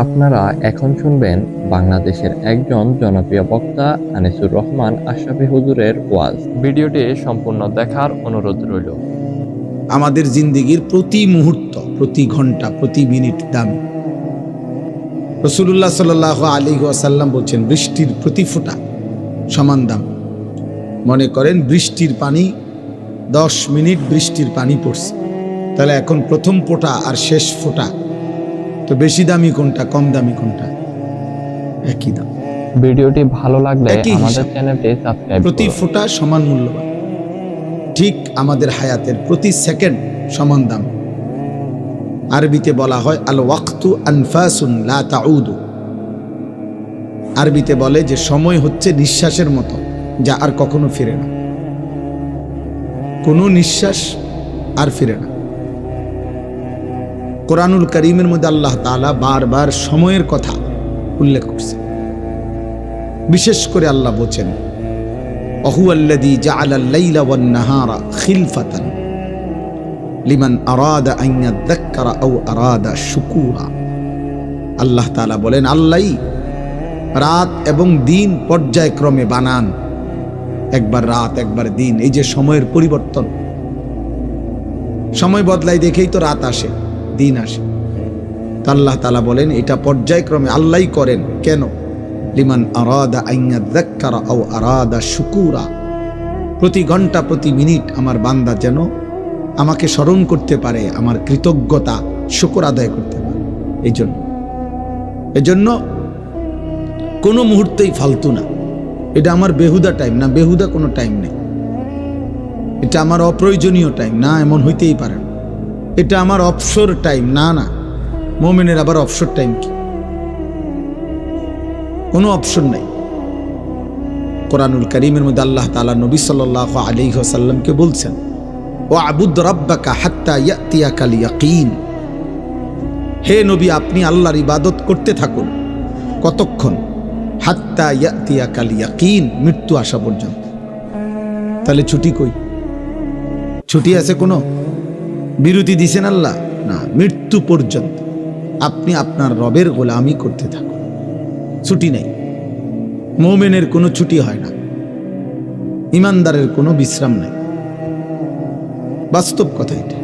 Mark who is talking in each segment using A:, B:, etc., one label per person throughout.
A: আপনারা এখন শুনবেন বাংলাদেশের একজন জনপ্রিয় বক্তা আনিসুর রহমান আশরাফী হুজুরের ওয়াজ। ভিডিওটি সম্পূর্ণ দেখার অনুরোধ রইল।
B: আমাদের জিন্দেগির প্রতি মুহূর্ত, প্রতি ঘন্টা, প্রতি মিনিট দামি। রাসূলুল্লাহ সাল্লাল্লাহু আলাইহি ওয়াসাল্লাম বলছেন, বৃষ্টির প্রতি ফোঁটা সমান দাম। মনে করেন বৃষ্টির পানি 10 মিনিট বৃষ্টির পানি পড়ছে, তাহলে এখন প্রথম ফোঁটা আর শেষ ফোঁটা তো বেশি দামি কোনটা, কম দামি কোনটা? একই দাম।
A: ভিডিওটি ভালো লাগলে
B: একই
A: আমাদের
B: হিসাব।
A: চ্যানেলটি সাবস্ক্রাইব
B: প্রতি
A: করুন।
B: ফোঁটা সমান মূল্যবান। ঠিক আমাদের হায়াতের প্রতি সেকেন্ড সমান দাম। আরবিতে বলা হয় আল ওয়াক্তু আনফাসুন লা তাউদু। আরবিতে বলে যে সময় হচ্ছে নিঃশ্বাসের মতো, যা আর কখনো ফিরে না। কোনো নিঃশ্বাস আর ফিরে না। কোরআনুল কারীমের মধ্যে আল্লাহ তাআলা বারবার সময়ের কথা উল্লেখ করছে। বিশেষ করে আল্লাহ বলেন, ওয়াহুয়াল্লাযী জাআলাল লাইলা ওয়ান নাহারা খিলফাতান লিমান আরাদা আন ইয়াযাক্কারা আও আরাদা শুকুরা। আল্লাহ তাআলা বলেন, আল্লাহই রাত এবং দিন পর্যায়ক্রমে বানান। একবার রাত, একবার দিন। এই যে সময়ের পরিবর্তন, সময় বদলায় দেখেই তো রাত আসে, দিন আসে। তা আল্লাহ তাআলা বলেন এটা পর্যায়ক্রমে আল্লাহই করেন। কেন? লিমান আরাদা আন ইয়াযাক্কারা আও আরাদা শুকুরা। প্রতি ঘন্টা, প্রতি মিনিট আমার বান্দা যেন আমাকে স্মরণ করতে পারে, আমার কৃতজ্ঞতা, শুকর আদায় করতে পারে। এই জন্য কোনো মুহূর্তেই ফালতু না। এটা আমার বেহুদা টাইম না, বেহুদা কোনো টাইম নেই। এটা আমার অপ্রয়োজনীয় টাইম না, এমন হইতেই পারে না। এটা আমার অবসর টাইম না, না। মুমিনের আবার অবসর টাইম কি? কোনো অপশন নাই। কোরআনুল কারীমের মধ্যে আল্লাহ তাআলা নবী সাল্লাল্লাহু আলাইহি ওয়াসাল্লামকে বলছেন, ওয়াবুদ রাব্বাকা হাত্তা ইয়াতিয়াকাল ইয়াকিন। হে নবী, আপনি আল্লাহর ইবাদত করতে থাকুন। কতক্ষণ? হাত্তা ইয়াতিয়াকাল ইয়াকিন, মৃত্যু আসা পর্যন্ত। তাহলে ছুটি কই? ছুটি আছে কোনো? বিরতি দিছেন আল্লাহ? না, মৃত্যু পর্যন্ত আপনি আপনার রবের গোলামি করতে থাকুন। ছুটি নেই। মুমিনের কোনো ছুটি হয় না, ইমানদারের কোনো বিশ্রাম নাই। বাস্তব কথা এটা।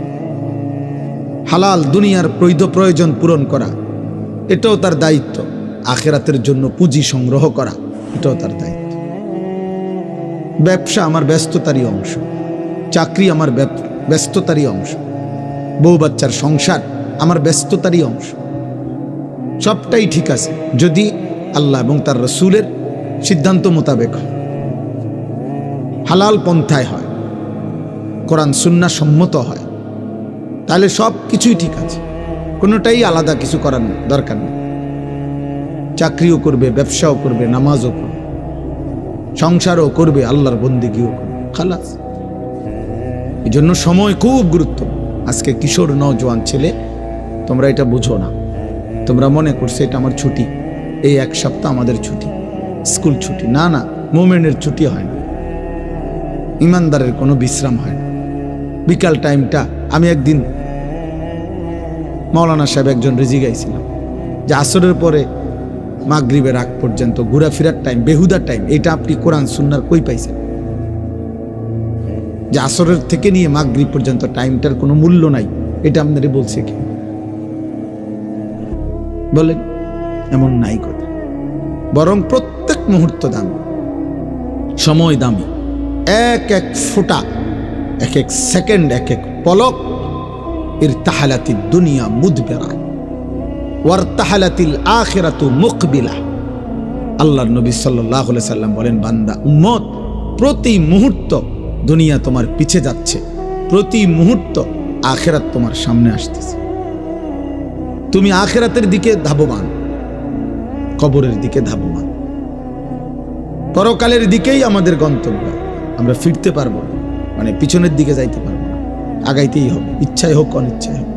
B: হালাল দুনিয়ার প্রয়োজন পূরণ করা, এটাও তার দায়িত্ব। আখিরাতের জন্য পুঁজি সংগ্রহ করা, এটাও তার দায়িত্ব। ব্যবসা আমার ব্যস্ততারই অংশ, চাকরি আমার ব্যস্ততারই অংশ, বউ বাচ্চার সংসার আমার ব্যস্ততারই অংশ। সবটাই ঠিক আছে যদি আল্লাহ এবং তার রাসূলের সিদ্ধান্ত মোতাবেক হয়, হালাল পন্থায় হয়, কোরআন সুন্নাহ সম্মত হয়, তাহলে সব কিছুই ঠিক আছে। কোনোটাই আলাদা কিছু করার দরকার নেই। চাকরিও করবে, ব্যবসাও করবে, নামাজও করবে, সংসারও করবে, আল্লাহর বন্দেগীও করবে, খালাস। এই জন্য সময় খুব গুরুত্বপূর্ণ। আজকে কিশোর নওজোয়ান ছেলে, তোমরা এটা বুঝো না। তোমরা মনে করছো এটা আমার ছুটি, এই এক সপ্তাহ আমাদের ছুটি, স্কুল ছুটি। না, না, মুমিনের ছুটি হয় না, ইমানদারের কোনো বিশ্রাম হয় না। বিকাল টাইমটা, আমি একদিন মাওলানা সাহেব একজন রেজি গাইছিলাম যে আসরের পরে মাগরিবের আগ পর্যন্ত ঘোরাফেরার টাইম, বেহুদা টাইম। এটা আপনি কোরআন সুন্নাহর কই পাইছেন? যে আসরের থেকে নিয়ে মাগরিব পর্যন্ত টাইমটার কোনো মূল্য নাই, এটা আপনারে বলছে কি? বলেন, এমন নাই কথা। বরং প্রত্যেক মুহূর্ত দামি, সময় দামি। এক এক ফোঁটা, এক এক সেকেন্ড, এক এক পলক। ইরতাহালাতিদ দুনিয়া মুদবিরা ওয়ারতাহালাতিল আখিরাতু মুকবিলা। আল্লাহর নবী সাল্লাল্লাহু আলাইহি সাল্লাম বলেন, বান্দা, উম্মত, প্রতি মুহূর্ত দুনিয়া তোমার পিছে যাচ্ছে, প্রতি মুহূর্ত আখিরাত তোমার সামনে আসতেছে। তুমি আখিরাতের দিকে ধাবমান, কবরের দিকে ধাবমান। পরকালের দিকেই আমাদের গন্তব্য। আমরা ফিরতে পারবো না, মানে পিছনের দিকে যাইতে পারবো না, আগাইতেই হবে, ইচ্ছায় হোক অনিচ্ছায় হোক,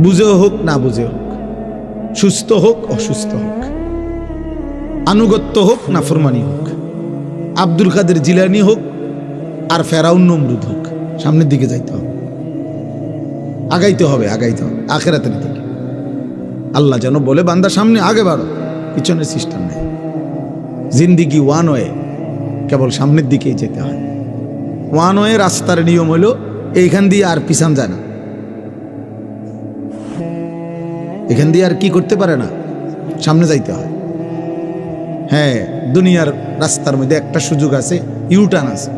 B: বুঝেও হোক না বুঝেও হোক, সুস্থ হোক অসুস্থ হোক, আনুগত্য হোক না ফরমানি হোক, আব্দুল কাদের জিলানী হোক আর ফেরাউন নমরুদ হোক, সামনের দিকে যাইতে হবে, আগাইতে হবে, আগাইতে হবে আখিরাতের দিকে। আল্লাহ যেন বলে বান্দা সামনে আগে বাড়ো, পিছনের সিস্টেম নেই। জিন্দিগি ওয়ান ওয়ে, কেবল সামনের দিকেই যেতে হয়। ওয়ান ওয়ে রাস্তার নিয়ম হলো এইখান দিয়ে আর পিছান যায় না, এখান দিয়ে আর কি করতে পারে না, সামনে যাইতে হয়। হ্যাঁ, দুনিয়ার রাস্তার মধ্যে একটা সুযোগ আছে, ইউটার্ন আছে,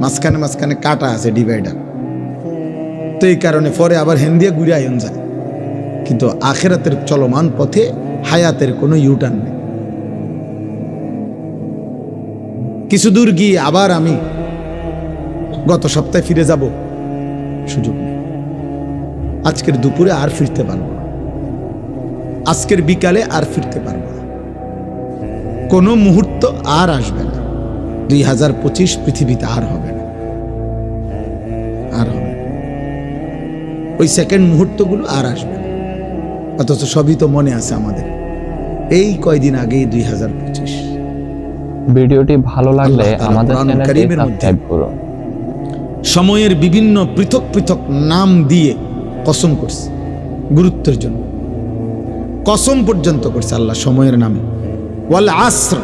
B: মাঝখানে মাঝখানে কাটা আছে, ডিভাইডার। তো এই কারণে পরে আবার হেন দিয়ে ঘুরে আয়ন যায়। কিন্তু আখেরাতের চলমান পথে হায়াতের কোনো ইউটার্ন নেই। কিছু দূর গিয়ে আবার আমি গত সপ্তাহে ফিরে যাব, সুযোগ নেই। আজকের দুপুরে আর ফিরতে পারবো না, আজকের বিকালে আর ফিরতে পারবো না, কোনো মুহূর্ত আর আসবে না। 2025 পৃথিবীতে আর হবে না, আর হবে না। ওই সেকেন্ড মুহূর্তগুলো আর আসবে না। অথচ সবই তো মনে আছে আমাদের, এই কয়দিন আগেই 2025।
A: ভিডিওটি ভালো লাগলে
B: আল্লাহ তাআলা
A: আমাদের
B: কোরআনুল
A: চ্যানেলটি
B: কারীমের মধ্যে
A: সাবস্ক্রাইব করুন।
B: সময়ের বিভিন্ন পৃথক পৃথক নাম দিয়ে কসম করছে, গুরুত্বের জন্য কসম পর্যন্ত করছে আল্লাহ সময়ের নামে। ওয়াল আসর,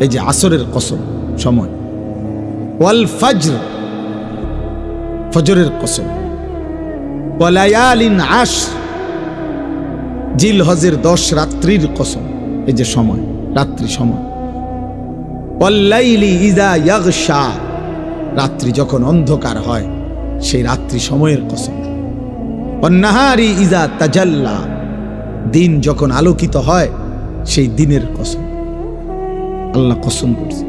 B: এই যে আসরের কসম, সময়। ওয়াল ফজর, ফজরের কসম। ওয়ালায়ালিন আশর, জিল হজের 10 রাত্রির কসম, এই যে সময়, রাত্রি সময়। ওয়াল্লাইলি ইযা ইয়াগশা, রাত্রি যখন অন্ধকার হয় সেই রাত্রি সময়ের কসম। ওয়ান্নাহারি ইযা তাজাল্লা, দিন যখন আলোকিত হয় সেই দিনের কসম। আল্লাহ কসম করছে।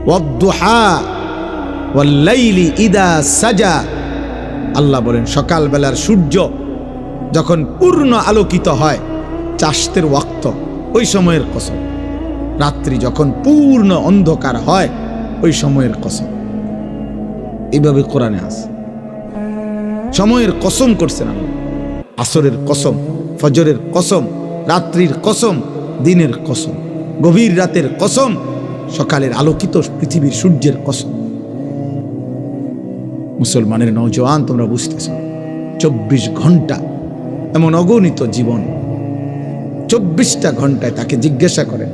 B: ওয়াদ্দুহা ওয়াল্লাইলি ইযা সাজা, আল্লাহ বলেন সকালবেলার সূর্য যখন পূর্ণ আলোকিত হয়, চাশতের ওয়াক্ত, ওই সময়ের কসম। রাত্রি যখন পূর্ণ অন্ধকার হয় ওই সময়ের কসম। এইভাবে কোরআনে আছে, সময়ের কসম করছেন আল্লাহ। আসরের কসম, ফজরের কসম, রাত্রির কসম, দিনের কসম, গভীর রাতের কসম, সকালের আলোকিত পৃথিবীর সূর্যের কসম। মুসলমানের নওজওয়ান, তোমরা বুঝতেছ, 24 ঘন্টা এমন অগণিত জীবন, 24টা ঘন্টায় তাকে জিজ্ঞাসা করেন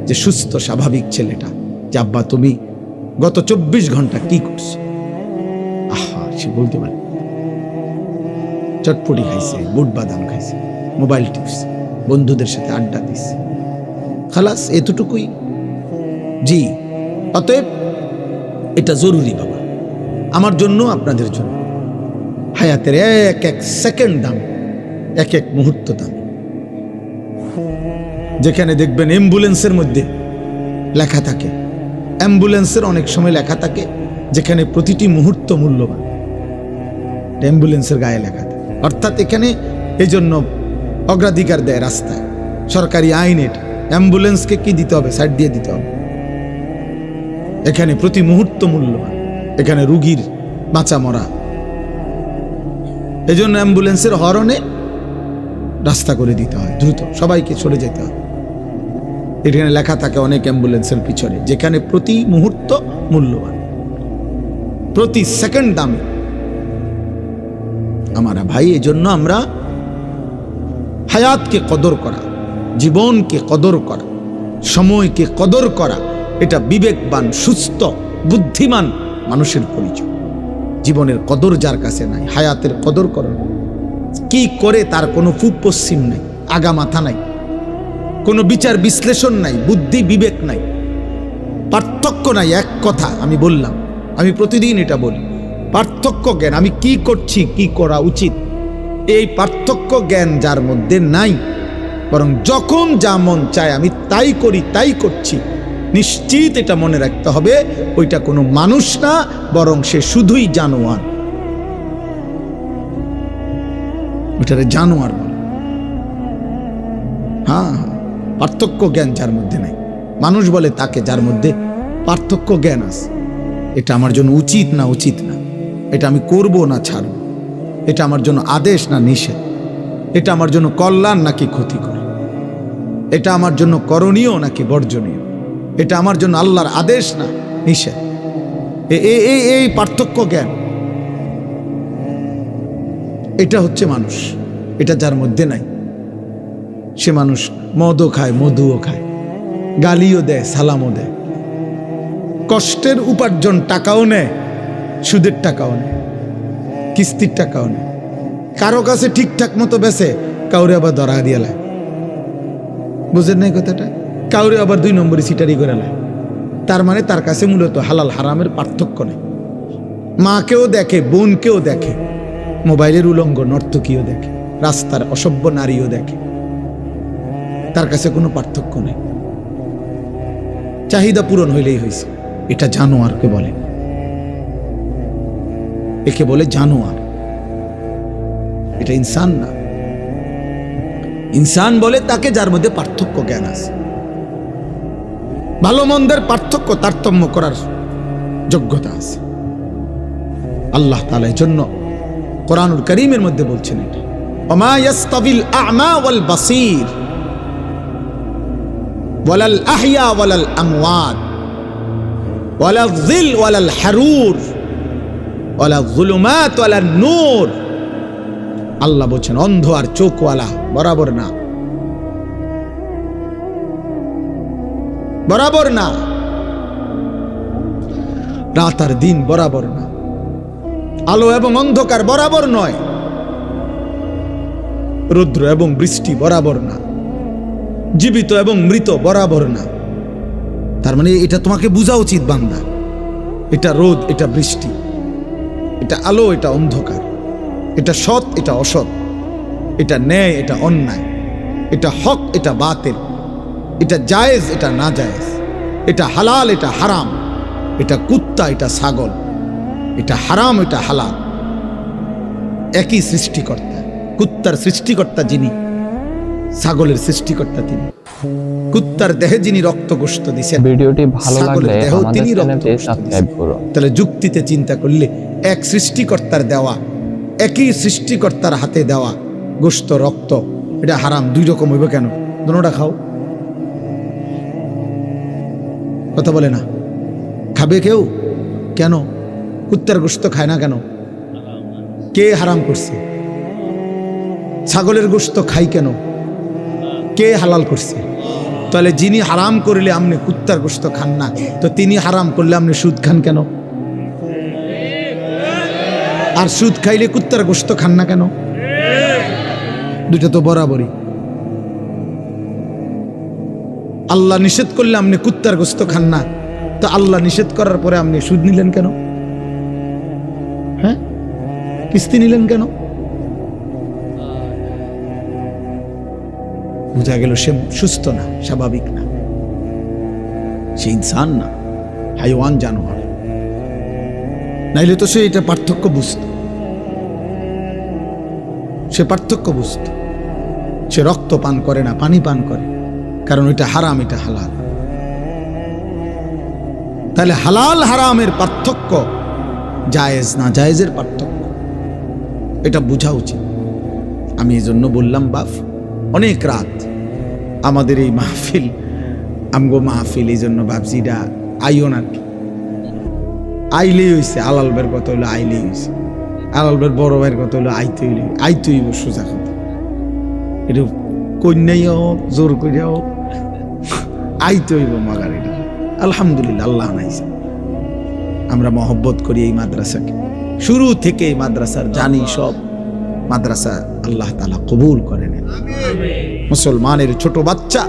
B: যে সুস্থ স্বাভাবিক ছেলেটা, যে আব্বা তুমি গত 24 ঘন্টা কি করছো? আহা, সে বলতে পারে চটপটি খাইছে, বুট বাদাম খাইছে, মোবাইল টিপছে, বন্ধুদের সাথে আড্ডা দিছে, খালাস, এতটুকুই। জি, অতএব এটা জরুরি বাবা, আমার জন্য, আপনাদের জন্য। হায়াতের এক এক সেকেন্ড দাম, এক এক মুহূর্ত দাম। যেখানে দেখবেন অ্যাম্বুলেন্সের মধ্যে লেখা থাকে, অ্যাম্বুলেন্সের অনেক সময় লেখা থাকে যেখানে প্রতিটি মুহূর্ত মূল্যবান, অ্যাম্বুলেন্সের গায়ে লেখা থাকে। অর্থাৎ এখানে এই জন্য অগ্রাধিকার দেয় রাস্তায়, সরকারি আইন এটা। অ্যাম্বুলেন্সকে কি দিতে হবে? সাইড দিয়ে দিতে হবে। এখানে প্রতি মুহূর্ত মূল্যবান, এখানে রুগীর বাঁচা মরা। এই জন্য অ্যাম্বুলেন্সের হরনে রাস্তা করে দিতে হয়, দ্রুত সবাইকে সরে যেতে হয়। এখানে লেখা থাকে অনেক অ্যাম্বুলেন্সের পিছনে, যেখানে প্রতি মুহূর্ত মূল্যবান, প্রতি সেকেন্ড দামি। আমারা ভাই, এই জন্য আমরা হায়াতকে কদর করা, জীবনকে কদর করা, সময়কে কদর করা, এটা বিবেকবান, সুস্থ, বুদ্ধিমান মানুষের পরিচয়। জীবনের কদর যার কাছে নাই, হায়াতের কদর করো, কি করে তার কোনো পূব পশ্চিম নাই, আগা মাথা নাই, কোনো বিচার বিশ্লেষণ নাই, বুদ্ধি বিবেক নাই, পার্থক্য নাই। এক কথা আমি বললাম, আমি প্রতিদিন এটা বলি, পার্থক্য জ্ঞান, আমি কি করছি, কি করা উচিত, এই পার্থক্য জ্ঞান যার মধ্যে নাই, বরং যখন যা মন চায় আমি তাই করি, তাই করছি, নিশ্চিত এটা মনে রাখতে হবে, ওইটা কোনো মানুষ না, বরং সে শুধুই জানোয়ার। ওইটারে জানোয়ার বলে। হ্যাঁ, পার্থক্য জ্ঞান যার মধ্যে নাই, মানুষ বলে তাকে যার মধ্যে পার্থক্য জ্ঞান আছে। এটা আমার জন্য উচিত না উচিত না, এটা আমি করব না ছাড়ব, এটা আমার জন্য আদেশ না নিষেধ, এটা আমার জন্য কল্যাণ নাকি ক্ষতিকর, এটা আমার জন্য করণীয় নাকি বর্জনীয়, এটা আমার জন্য আল্লাহর আদেশ না নিষেধ। এই পার্থক্য জ্ঞান, এটা হচ্ছে মানুষ, এটা যার মধ্যে নাই। সে মানুষ মদও খায়, মধুও খায়, গালিও দেয়, সালামও দেয়, কষ্টের উপার্জন টাকাও নেয়, সুদের টাকাও নেয়, কিস্তির টাকাও নেয়, কারো কাছে ঠিকঠাক মতো বেছে, কাউরে আবার ধরা দিয়ে লায়। বুঝেন নাই কথাটা? কাউরে আবার 2 নম্বরে সিটারি করে লায়। তার মানে তার কাছে মূলত হালাল হারামের পার্থক্য নেই। মাকেও দেখে, বোনকেও দেখে, মোবাইলের উলঙ্গ নর্তকীও দেখে, রাস্তার অসভ্য নারীও দেখে, তার কাছে কোনো পার্থক্য নেই। চাহিদা পূরণ হইলেই হয়েছে। এটা জানোয়ারকে বলে, একে বলে জানোয়ার। এটা ইনসান না। ইনসান বলে তাকে যার মধ্যে পার্থক্য জ্ঞান আছে, ভালো মন্দের পার্থক্য তারতম্য করার যোগ্যতা আছে। আল্লাহ তাআলা এর জন্য কোরআনুল কারীমের মধ্যে বলছেন এটা, ওমা ইয়াস্তাবিল আ'মা ওয়াল বাসীর ওয়ালাল আহইয়া ওয়ালাল আমওয়াত ওয়ালাল যিল ওয়ালাল হারুর ওয়ালাল যুলুমাত ওয়ালান নূর। আল্লাহ বলছেন অন্ধ আর চোখওয়ালা বরাবর না, বরাবর না। রাত আর দিন বরাবর না, আলো এবং অন্ধকার বরাবর নয়, রৌদ্র এবং বৃষ্টি বরাবর না, জীবিত এবং মৃত বরাবর না। তার মানে এটা তোমাকে বোঝা উচিত বান্দা, এটা রোদ, এটা বৃষ্টি, এটা আলো, এটা অন্ধকার, এটা সৎ, এটা অসৎ, এটা ন্যায়, এটা অন্যায়, এটা হক, এটা বাতিল, এটা জায়েজ, এটা না জায়েজ, এটা হালাল, এটা হারাম, এটা কুত্তা, এটা ছাগল, এটা হারাম, এটা হালাল। একই সৃষ্টিকর্তা। কুত্তার সৃষ্টিকর্তা যিনি, ছাগলের সৃষ্টিকর্তা তিনি। কুত্তার দেহে যিনি রক্ত গোশত দিয়েছেন,
A: ভিডিওটি ভালো লাগলে
B: ছাগলের দেহ
A: আমাদের
B: তিনি রক্ত
A: চ্যানেলটি
B: গোশত
A: সাবস্ক্রাইব
B: দিয়েছেন।
A: করুন।
B: তাহলে যুক্তিতে চিন্তা করলে এক সৃষ্টিকর্তার দেওয়া, একই সৃষ্টিকর্তার হাতে দেওয়া গোশত, রক্ত, এটা হারাম 2 রকম হইব কেন? দুটোটা খাও, কথা বলে না? খাবে কেউ? কেন? কুত্তার গোশত খায় না কেন? কে হারাম করছে? ছাগলের গোশত খাই কেন? কে হালাল করছে? তাহলে যিনি হারাম করলে আপনি কুত্তার গোশত খান না, তো তিনি হারাম করলে আপনি সুদ খান কেন? আর সুদ খাইলে কুত্তার গোশত খান না কেন? দুটো তো বরাবরই। আল্লাহ নিষেধ করলে আপনি কুত্তার গোশত খান না, তো আল্লাহ নিষেধ করার পরে আপনি সুদ নিলেন কেন? হ্যাঁ, কিস্তি নিলেন কেন? বোঝা গেল সে সুস্থ না, স্বাভাবিক না, সে ইনসান না, হাইওয়ান, জানোয়ার। নাইলে তো সে এটা পার্থক্য বুঝত, সে পার্থক্য বুঝত। সে রক্ত পান করে না, পানি পান করে, কারণ এটা হারাম, এটা হালাল। তাহলে হালাল হারামের পার্থক্য, জায়েজ না জায়েজের পার্থক্য, এটা বোঝা উচিত। আমি এই জন্য বললাম বাপ, অনেক রাত আমাদের এই মাহফিল, আমগো মাহফিল, এই জন্য ভাবছিটা আইও না, আইলেই হয়েছে। আলাল ভাইয়ের কথা হলো আইলেই হয়েছে, আলাল ভাইয়ের বড় ভাইয়ের কথা হলো আইতেই সোজা কথা। এটা কন্যাই হোক, জোর করে হোক, আইতে হইব মাগার। এটা আলহামদুলিল্লাহ, আল্লাহ নাইছে। আমরা মহব্বত করি এই মাদ্রাসাকে, শুরু থেকে এই মাদ্রাসার জানি সব মাদ্রাসা আল্লাহ তাআলা কবুল করে নেন। মুসলমানের ছোট বাচ্চা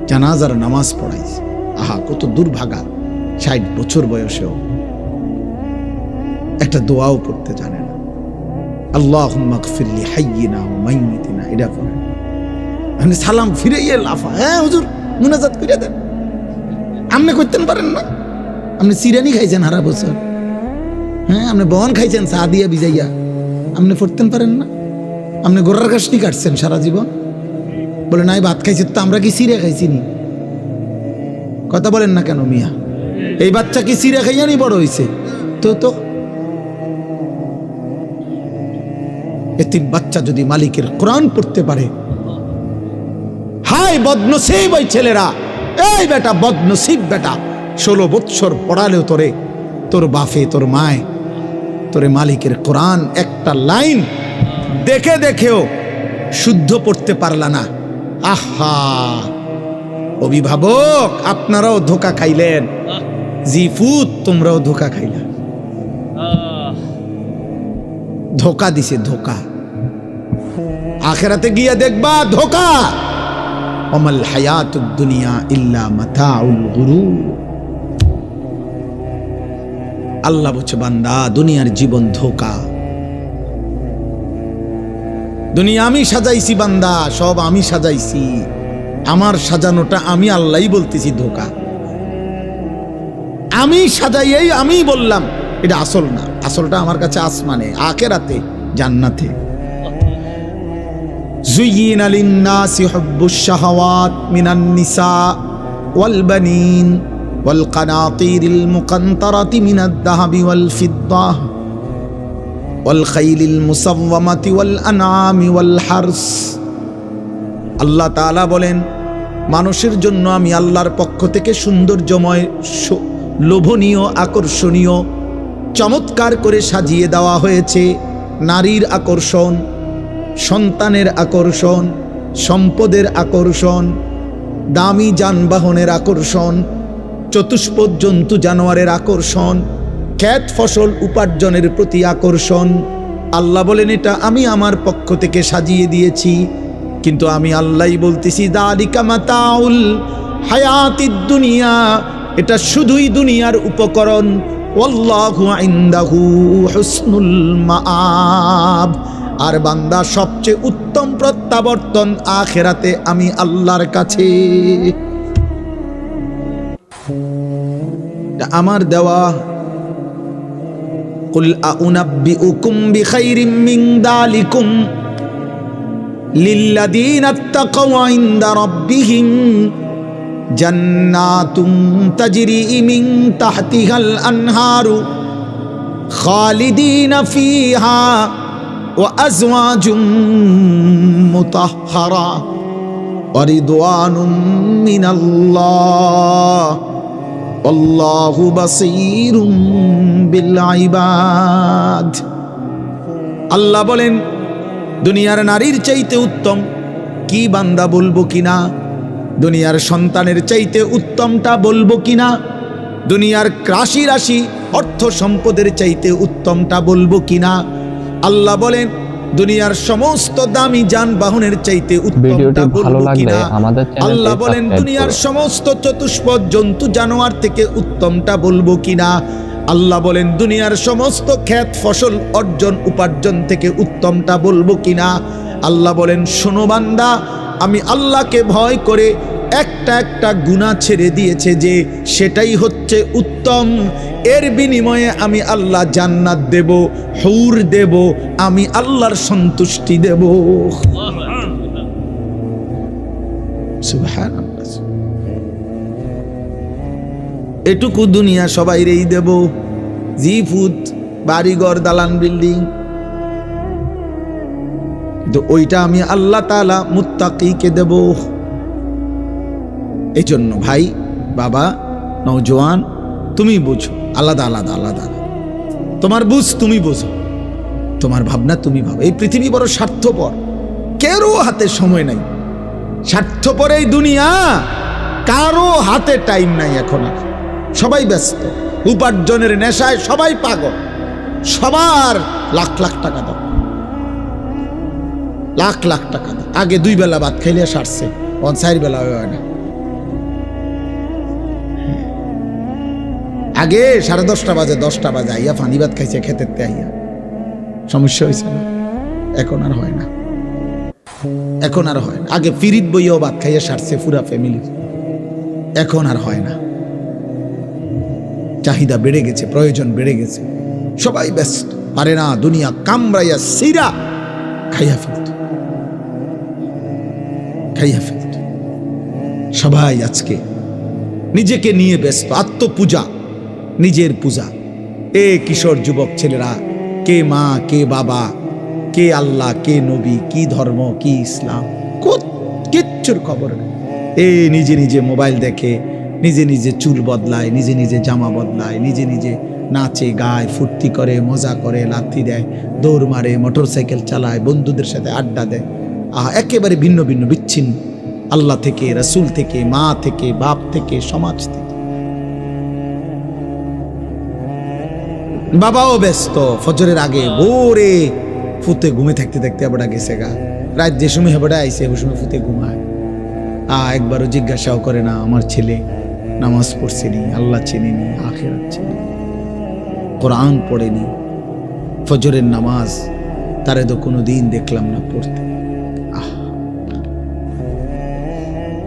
B: জানাজার নামাজ পড়াইছে, আহা কত দুর্ভাগা, 60 বছর বয়সেও একটা দোয়াও পড়তে জানে না। আল্লাহুম্মা গফির লি হাইয়িনা ওয়া মাইয়িতিনা, এটা পড়ে। আপনি সালাম ফিরাইয়ে লাফা, হ্যাঁ হুজুর মুনাজাত করে দেন। আপনি করতেন পারেন না? আপনি সিরানি খাইছেন হারা বছর, হ্যাঁ আপনি বহন খাইছেন চা দিয়া ভিজাইয়া, আপনি পড়তেন পারেন না? আপনি গোড়ার কাশনি কাটছেন সারা জীবন, বলে নাই ভাত খাইছি, তো আমরা কি সিরা খাইছি নি? কথা বলেন না কেন মিয়া? এই বাচ্চা কি সিরা খাইয়া নি বড় হইছে? তো এতিম বাচ্চা যদি মালিকের কোরআন পড়তে পারে, হায় বদনসিব ওই ছেলেরা। এই বেটা বদনসিব বেটা, 16 বৎসর পড়ালেও তোরে, তোর বাপে, তোর মায়, তোরে মালিকের কোরআন একটা লাইন দেখেও শুদ্ধ পড়তে পারলা না। আহা অভিভাবক, আপনারাও ধোকা খাইলেন। জিফুত, তোমরাও ধোকা খাইলা। ধোকা দিছে, ধোকা। আখেরাতে গিয়া দেখবা ধোকা। ওমাল হায়াতুদ দুনিয়া ইল্লা মাতাউল গুরুর। আল্লাহ বলছে, বান্দা দুনিয়ার জীবন ধোকা। দুনিয়া আমি সাজাইছি বান্দা, সব আমি সাজাইছি। আমার সাজানোটা আমি আল্লাহই বলতেছি ধোকা। আমি সাজাইয়াই আমি বললাম এটা আসল না। আসলটা আমার কাছে আসমানে, আখিরাতে, জান্নাতে। যুয়িনা লিন-নাসি হুব্বুশ শাহাওয়াত মিনান নিসা ওয়াল বানিন ওয়াল কানাতিরিল মুকান্তারাতি মিনাদ যাহাবি ওয়াল ফিদ্দাহ ওয়াল খাইলিল মুসাওয়ামাতি ওয়াল আনআমি ওয়াল হারস। আল্লাহ তাআলা বলেন, মানুষের জন্য আমি আল্লাহর পক্ষ থেকে সৌন্দর্যময়, লোভনীয়, আকর্ষণীয়, চমৎকার করে সাজিয়ে দেওয়া হয়েছে নারীর আকর্ষণ, সন্তানের আকর্ষণ, সম্পদের আকর্ষণ, দামি যানবাহনের আকর্ষণ, চতুষ্পদ জন্তু জানোয়ারের আকর্ষণ, ক্ষেত ফসল উপার্জনের প্রতি আকর্ষণ। আল্লাহ বলেন, এটা আমি আমার পক্ষ থেকে সাজিয়ে দিয়েছি। কিন্তু আমি আল্লাহই বলতেছি, যালিকা মাতাউল হায়াতিদ দুনিয়া, এটা শুধুই দুনিয়ার উপকরণ। ওয়াল্লাহু ইনদাহু হুসনুল মাআব, আর বান্দা সবচেয়ে উত্তম প্রত্যাবর্তন আখিরাতে আমি আল্লাহর কাছে। আমার দেওয়া। কুল আউনাব্বিউকুম বিখাইরিম মিন যালিকুম লিল্লাযীনা ইত্তাকাউ ইনদা রাব্বিহিম জান্নাতুন তাজরি মিন তাহতিহাল আনহারু খালিদিনা ফিহা ওয়া আজওয়াজুম মুতাহহারা ওয়া রিদওয়ানুম মিনাল্লাহ আল্লাহু বাসীরুম বিল ইবাদ। আল্লাহ বলেন, দুনিয়ার নারীর চাইতে উত্তম কি বান্দা বলবো কিনা? দুনিয়ার সন্তানের চাইতে উত্তমটা বলবো কিনা? দুনিয়ার রাশি রাশি অর্থ সম্পদের চাইতে উত্তমটা বলবো কিনা? আল্লাহ বলেন, দুনিয়ার সমস্ত দামি যানবাহনের চাইতে উত্তমটা বলবো কিনা? আল্লাহ বলেন, দুনিয়ার সমস্ত চতুষ্পদ জন্তু জানোয়ার থেকে উত্তমটা বলবো কিনা? আল্লাহ বলেন, দুনিয়ার সমস্ত ক্ষেত ফসল অর্জন উপার্জন থেকে উত্তমটা বলবো কিনা? আল্লাহ বলেন, শোনো বান্দা, আমি আল্লাহকে ভয় করে একটা একটা গুনাহ ছেড়ে দিয়েছে যে সেটাই হচ্ছে উত্তম। এর বিনিময়ে আমি আল্লাহ জান্নাত দেব, হুর দেব, আমি আল্লাহর সন্তুষ্টি দেব। সুবহানাল্লাহ। এটুকু দুনিয়া সবাইরেই দেব, জিফুত, বাড়িঘর, দালান, বিল্ডিং। কিন্তু ওইটা আমি আল্লাহ তাআলা মুত্তাকিকে দেব। এই জন্য ভাই, বাবা, নওজোয়ান, তুমি বুঝো, আলাদা আলাদা আলাদা। তোমার বুঝ তুমি বোঝো, তোমার ভাবনা তুমি ভাবো। এই পৃথিবী বড় স্বার্থপর, কারো হাতে সময় নাই। স্বার্থপর এই দুনিয়া, কারো হাতে টাইম নাই এখন আর। সবাই ব্যস্ত, উপার্জনের নেশায় সবাই পাগল। সবার লাখ লাখ টাকা দাও, লাখ লাখ টাকা দাও। আগে 2 বেলা ভাত খাইলে সারছে, 4 বেলা হয় না। আগে 10:30 বাজে, 10টা বাজে আইয়া ফানি ভাত খাইছে খেতে আইয়া, সমস্যা হয়েছে না? এখন আর হয় না, এখন আর হয় না। আগে ফিরিত বইয়াও ভাত খাইয়া সারছে পুরা ফ্যামিলির, এখন আর হয় না। চাহিদা বেড়ে গেছে, প্রয়োজন বেড়ে গেছে, সবাই ব্যস্ত, পারে না। দুনিয়া কামড়াইয়া সিরা খাইয়া ফেলত, খাইয়া ফেলত। সবাই আজকে নিজেকে নিয়ে ব্যস্ত, আত্মপূজা, নিজের পূজা। এ কিশোর যুবক ছেলেরা, কে মা, কে বাবা, কে আল্লাহ, কে নবী, কি ধর্ম, কি ইসলাম, কিচ্ছুর খবর নেই। এ নিজে নিজে মোবাইল দেখে, নিজে নিজে চুল বদলায়, নিজে নিজে জামা বদলায়, নিজে নিজে নাচে গায়, ফুর্তি করে, মজা করে, লাথি দেয়, দৌড় মারে, মোটরসাইকেল চালায়, বন্ধুদের সাথে আড্ডা দেয়। একেবারে ভিন্ন ভিন্ন, বিচ্ছিন্ন আল্লাহ থেকে, রাসূল থেকে, মা থেকে, বাপ থেকে, সমাজ থেকে। বাবাও ব্যস্ত, ফজরের আগে ভোরে ফুতে ঘুমে থাকতে থাকতে হেবড়া গেছে গা, রাত যে সময় হেবড়া আইসে ওই সময় ফুতে ঘুমায়। একবারও জিজ্ঞাসাও করে না আমার ছেলে নামাজ পড়ছেনি, আল্লাহ চেনেনি, আখিরাত চেনেনি, কোরআন পড়েনি, ফজরের নামাজ তারে তো কোনোদিন দেখলাম না পড়তে।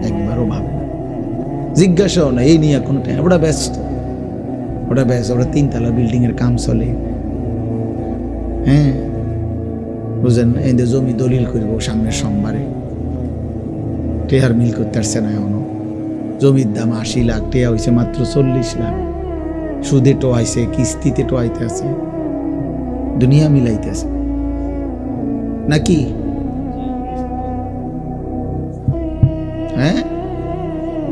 B: একবারও ভাবে না, জিজ্ঞাসাও না, এই নিয়ে কোনো টাইম। ওটা ব্যস্ত, ওটা 3 তলা বিল্ডিং এর কাম চলে। হ্যাঁ বুঝেন, এই যে জমি দলিল করব সামনের সোমবারে, টেহার মিল করতে আসছে না এখনো। জমির দাম 80 লাখ, টেয়া হয়েছে মাত্র 40 লাখ, সুদে টোয়াইছে, কিস্তিতে টোয়াইতে আছে, দুনিয়া মিলাইতে আছে নাকি? হ্যাঁ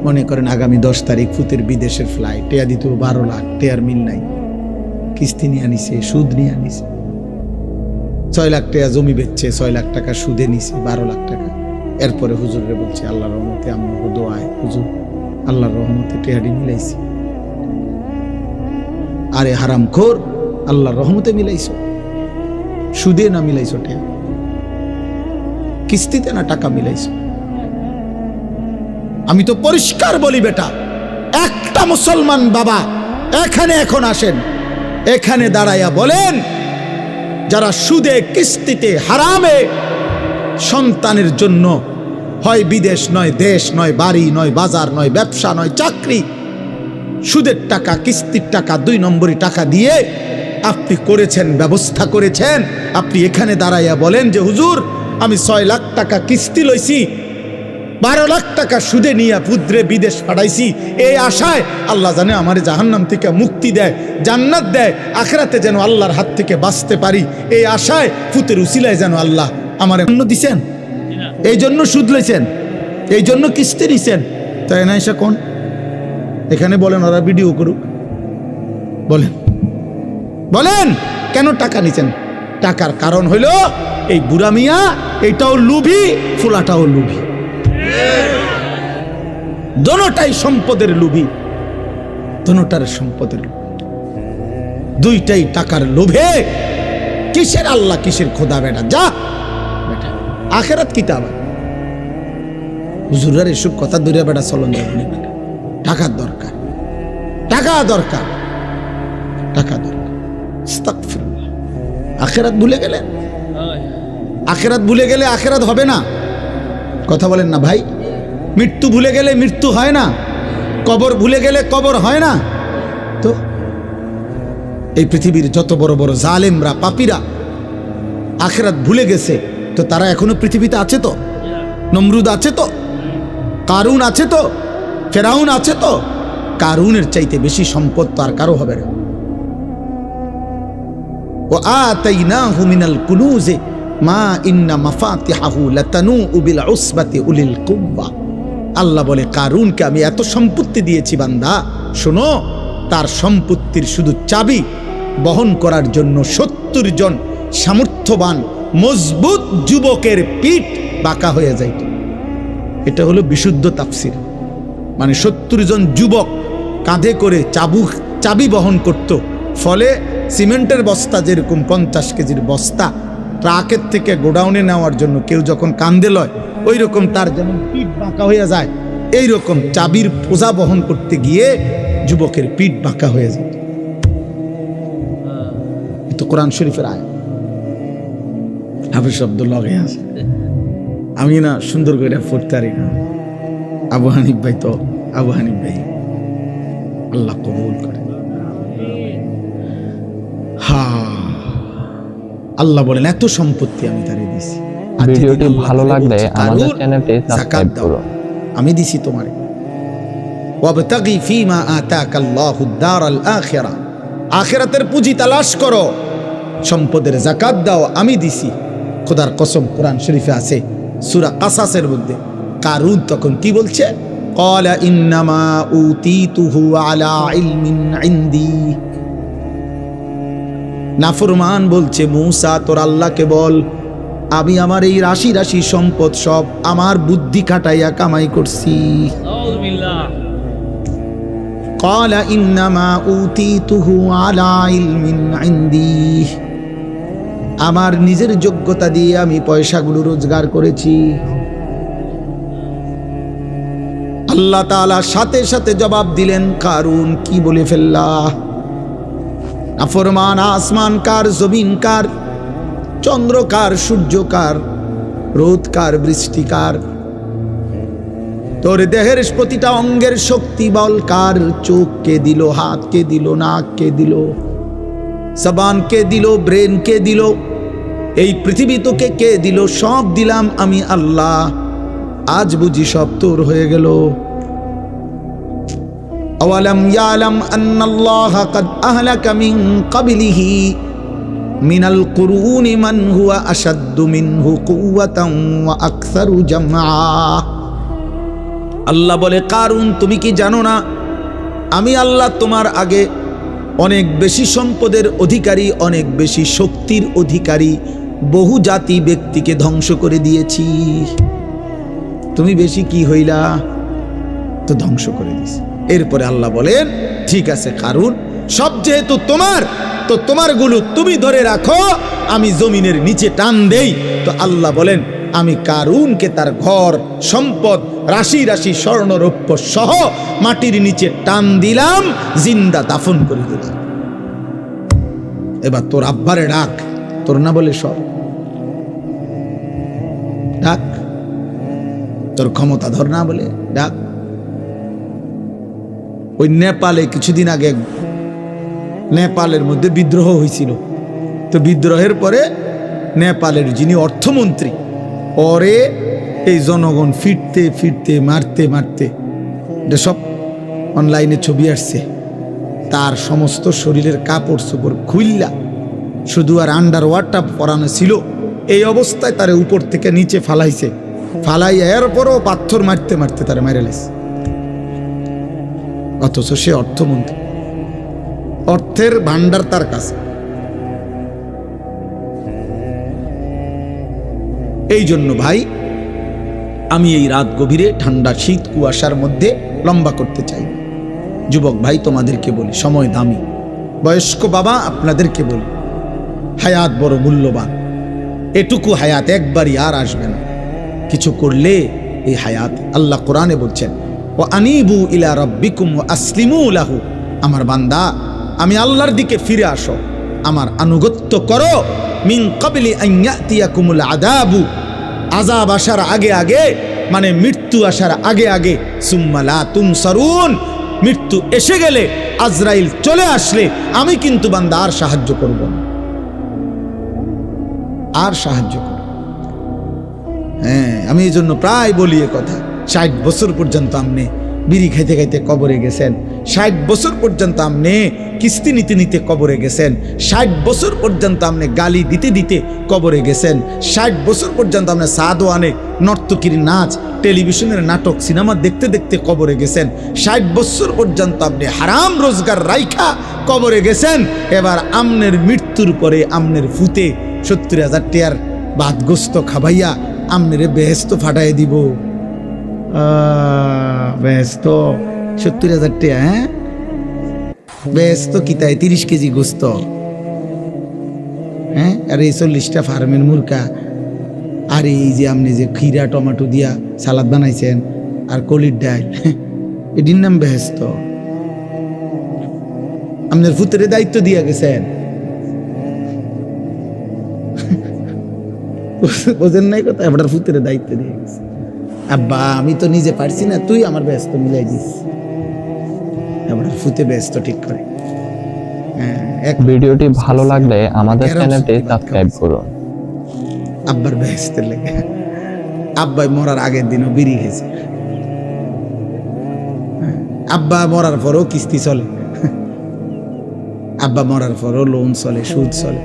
B: মনে করেন আগামী 10 তারিখ ফুতের বিদেশের ফ্লাইট, টেয়া দিত 12 লাখ, টেয়ার মিল নাই, কিস্তি নিয়ে আনিছে, সুদ নিয়ে আনিছে, 6 লাখ টাকা জমি বেচছে, 6 লাখ টাকা সুদে নিছে, 12 লাখ টাকা। এরপরে হুজুরে বলছে আল্লাহর রহমতে আমাকে দোয়ায় হুজুর আল্লাহর রহমতে টেয়াডি মিলাইছি। আরে হারামখোর, আল্লাহর রহমতে মিলাইছো, সুদে না মিলাইছো, টেয়া কিস্তিতে না টাকা মিলাইছো। আমি তো পরিষ্কার বলি বেটা, একটা মুসলমান বাবা এখানে এখন আসেন, এখানে দাঁড়াইয়া বলেন যারা সুদে, কিস্তিতে, হারামে সন্তানের জন্য হয় বিদেশ নয় দেশ নয় বাড়ি নয় বাজার নয় ব্যবসা নয় চাকরি, সুদের টাকা, কিস্তির টাকা, 2 নম্বরই টাকা দিয়ে আপনি করেছেন, ব্যবস্থা করেছেন, আপনি এখানে দাঁড়াইয়া বলেন যে হুজুর আমি 6 লাখ টাকা কিস্তি লইছি, 12 লাখ টাকা সুদে নিয়ে পুদ্রে বিদেশ পাঠাইছি, এই আশায় আল্লাহ জানে আমার জাহান্নাম থেকে মুক্তি দেয়, জান্নাত দেয়, আখিরাতে যেন আল্লাহর হাত থেকে বাঁচতে পারি, এই আশায় ফুতের উসিলায় যেন আল্লাহ আমার অন্য দিছেন, এই জন্য সুদ লইছেন, এই জন্য কিস্তি নিছেন। তাই না এসা কোন এখানে বলেন, ওরা ভিডিও করুক, বলেন বলেন কেন টাকা নিছেন? টাকার কারণ হইল এই বুড়া মিয়া এইটাও লুভি, ফুলাটাও লুভি, দোনোটাই সম্পদের লুভি, দোনোটার সম্পদের লোভ, দুইটাই টাকার লোভে। কিসের আল্লাহ কিসের খোদা বেটা, যা বেটা আখেরাত কিতাব। হুজুরের এসব কথা দূরে বেটা চলন যাবে না বেটা, টাকার দরকার, টাকা দরকার, টাকা দরকার। আস্তাগফিরুল্লাহ। আখেরাত ভুলে গেলেন, আখেরাত ভুলে গেলে আখেরাত হবে না, কথা বলেন না ভাই। মৃত্যু ভুলে গেলে মৃত্যু হয় না, কবর ভুলে গেলে কবর হয় না। তো এই পৃথিবীর যত বড় বড় জালেমরা, পাপীরা আখেরাত ভুলে গেছে, তো তারা এখনো পৃথিবীতে আছে তো? নমরুদ আছে তো, কারুন আছে তো, ফেরাউন আছে তো। কারুনের চাইতে বেশি সম্পদ তো আর কারো হবে না। ও আতাইনাহু মিনাল কুনুজি মা ইন্না মাফাতিহাহু লাতানূউ বিল উসবাতি উলিল কুওয়া। আল্লাহ বলে কারুনকে আমি এত সম্পত্তি দিয়েছি বান্দা, শোনো তার সম্পত্তির শুধু চাবি বহন করার জন্য 70 জন সামর্থ্যবান মজবুত যুবকের পিঠ বাঁকা হয়ে যাইত। এটা হলো বিশুদ্ধ তাফসির, মানে 70 জন যুবক কাঁধে করে চাবি বহন করত, ফলে সিমেন্টের বস্তা যেরকম 50 কেজির বস্তা ট্রাকের থেকে গোডাউনে নেওয়ার জন্য কেউ যখন কান্দে লয়, ওই রকম তার যেমন পিঠ বাঁকা হয়ে যায়, এই রকম চাবির বোঝা বহন করতে গিয়ে যুবকের পিঠ বাঁকা হয়ে যায়। তো কোরআন শরীফের আয়াত, হাফেজ শব্দ লগে আছে, আমি না সুন্দর করে পড়তে পারি না। আবু হানিফ ভাই তো, আবু হানিফ ভাই আল্লাহ কবুল করে। আল্লাহ বলেন এত সম্পত্তি আমি তারে দিছি।
A: ভিডিওটি ভালো লাগলে আমাদের চ্যানেলটি সাবস্ক্রাইব করুন।
B: আমি দিছি তোমারে। ওয়াবতাগি ফীমা আতাকাল্লাহুদ দারাল আখিরা, আখিরাতের পুঁজি তালাশ করো, সম্পদের যাকাত দাও, আমি দিছি। খোদার কসম কোরআন শরীফে আছে সূরা কাসাসের মধ্যে। কারুন তখন কি বলছে? ক্বালা ইন্নামা উতীতুহু আলা ইলমিন ইনদি। নাফরমান বলছে, মূসা তোর আল্লাহকে বল আমি আমার এই রাশি রাশি সম্পদ সব আমার বুদ্ধি খাটাইয়া কামাই করছি। ক্বালা ইন্নামা উতীতুহু আলা ইলমিন ইনদি, আমার নিজের যোগ্যতা দিয়ে আমি পয়সাগুলো রোজগার করেছি। আল্লাহ তাআলা সাথে সাথে জবাব দিলেন, কারুন কি বলে ফেললা? নাফরমান আসমান কার, জমিন কার, চন্দ্র কার, সূর্য কার, রোদ কার, বৃষ্টি কার, তোর দেহের প্রতিটা অঙ্গের শক্তি বল কার? চোখ কে দিল, হাত কে দিল, নাক কে দিল, জবান কে দিল, ব্রেন কে দিল, এই পৃথিবী তোকে কে দিল? সব দিলাম আমি আল্লাহ। আজ বুঝি সব তোর হয়ে গেল। আওয়ালাম ইয়ালাম আন্নাল্লাহা ক্বাদ আহলাকা মিন ক্বাবলিহি মিনাল কুরুনি মান হুয়া আশাদ্দু মিনহু কুওয়াতান ওয়া আকসারু জামআ। আল্লাহ বলে, কারুন তুমি কি জানো না আমি আল্লাহ তোমার আগে অনেক বেশি সম্পদের অধিকারী, অনেক বেশি শক্তির অধিকারী বহু জাতি ব্যক্তিকে ধ্বংস করে দিয়েছি। তুমি বেশি কি হইলা? তো ধ্বংস করে দিয়েছি। এরপরে আল্লাহ বলেন, ঠিক আছে কারুন, সব যেহেতু তোমার, তো তোমার গুলো তুমি ধরে রাখো, আমি জমিনের নিচে টান দেই। তো আল্লাহ বলেন, আমি কারুনকে তার ঘর সম্পদ রাশি রাশি স্বর্ণ রৌপ্য সহ মাটির নিচে টান দিলাম, জিন্দা দাফন করে দিলাম। এবার তোর আব্বারে ডাক, তোর না বলে সব ডাক, তোর ক্ষমতা ধর না বলে ডাক। ওই নেপালে কিছুদিন আগে নেপালের মধ্যে বিদ্রোহ হয়েছিল। তো বিদ্রোহের পরে নেপালের যিনি অর্থমন্ত্রী, পরে এই জনগণ ফিরতে ফিরতে মারতে মারতে, এটা সব অনলাইনে ছবি আসছে, তার সমস্ত শরীরের কাপড় চোপড় খুইল্লা শুধু আর আন্ডার ওয়ারটা পরানো ছিল, এই অবস্থায় তারে উপর থেকে নিচে ফালাইছে, ফালাই এরপরও পাথর মারতে মারতে তারে মেরে লেছে। অথচ সে অর্থমন্ত্রী, অর্থের ভান্ডার তার কাছে। এই জন্য ভাই, আমি এই রাত গভীরে ঠান্ডা শীত কুয়াশার মধ্যে লম্বা করতে চাই। যুবক ভাই তোমাদেরকে বলি, সময় দামি। বয়স্ক বাবা আপনাদেরকে বলি, হায়াত বড় মূল্যবান। এটুকু হায়াত একবারই আর আসবে না, কিছু করলে এই হায়াত। আল্লাহ কোরআনে বলছেন, ও আনিবু ইলা রাব্বিকুম ওয়া আসলিমু লাহু, আমার বান্দা আমি আল্লাহর দিকে ফিরে আসো, আমার আনুগত্য করো। মিন ক্বাবলি আন ইয়াতিয়াকুমুল আযাবু, আযাব আসার আগে আগে, মানে মৃত্যু আসার আগে আগে। সুম্মা লা তুনসারুন, মৃত্যু এসে গেলে, আজরাইল চলে আসলে আমি কিন্তু বান্দা আর সাহায্য করব না, আর সাহায্য করব। হ্যাঁ, আমি এই জন্য প্রায় বলি এ কথা, 60 বছর পর্যন্ত আপনি বিড়ি খাইতে খাইতে কবরে গেছেন, 60 বছর পর্যন্ত আপনি কিস্তি নিতে নিতে কবরে গেছেন, 60 বছর পর্যন্ত আপনি গালি দিতে দিতে কবরে গেছেন, 60 বছর পর্যন্ত আপনি সাদওয়ানে নর্তকীর নাচ, টেলিভিশনের নাটক, সিনেমা দেখতে দেখতে কবরে গেছেন, 60 বছর পর্যন্ত আপনি হারাম রোজগার রাইখা কবরে গেছেন। এবার আমনের মৃত্যুর পরে আমনের ফুতে 70,000 টাকার ভাতগোস্ত খাবাইয়া আমনের বেহেস্ত ফাটাই দিব। বেহেস্ত 70,000 টাকা, হ্যাঁ বেহেস্ত কিতায় 30 কেজি গোস্ত, হ্যাঁ, আর এই 40টা ফার্মের মুরগা, আর এই যে আপনি যে খিরা টমেটো দিয়া সালাদ বানাইছেন, আর কলির ডাল, এটির নাম বেহেস্ত। আপনার ফুতের দায়িত্ব দিয়া গেছেন, বোঝেন নাই কথা, আপনার ফুতের দায়িত্ব দিয়ে গেছে। আব্বা আমি তো নিজে পারছি না, তুই আমার ব্যস্ত মিলাই দিস, আপনার ফুতে ব্যস্ত ঠিক করে।
A: ভিডিওটি ভালো লাগলে আমাদের চ্যানেলটি সাবস্ক্রাইব করুন।
B: আব্বার ব্যস্তের লেগে, আব্বাই মরার আগের দিনও বিড়ি খেয়েছে, আব্বা মরার পরও কিস্তি চলে, আব্বা মরার পরও লোন চলে, সুদ চলে।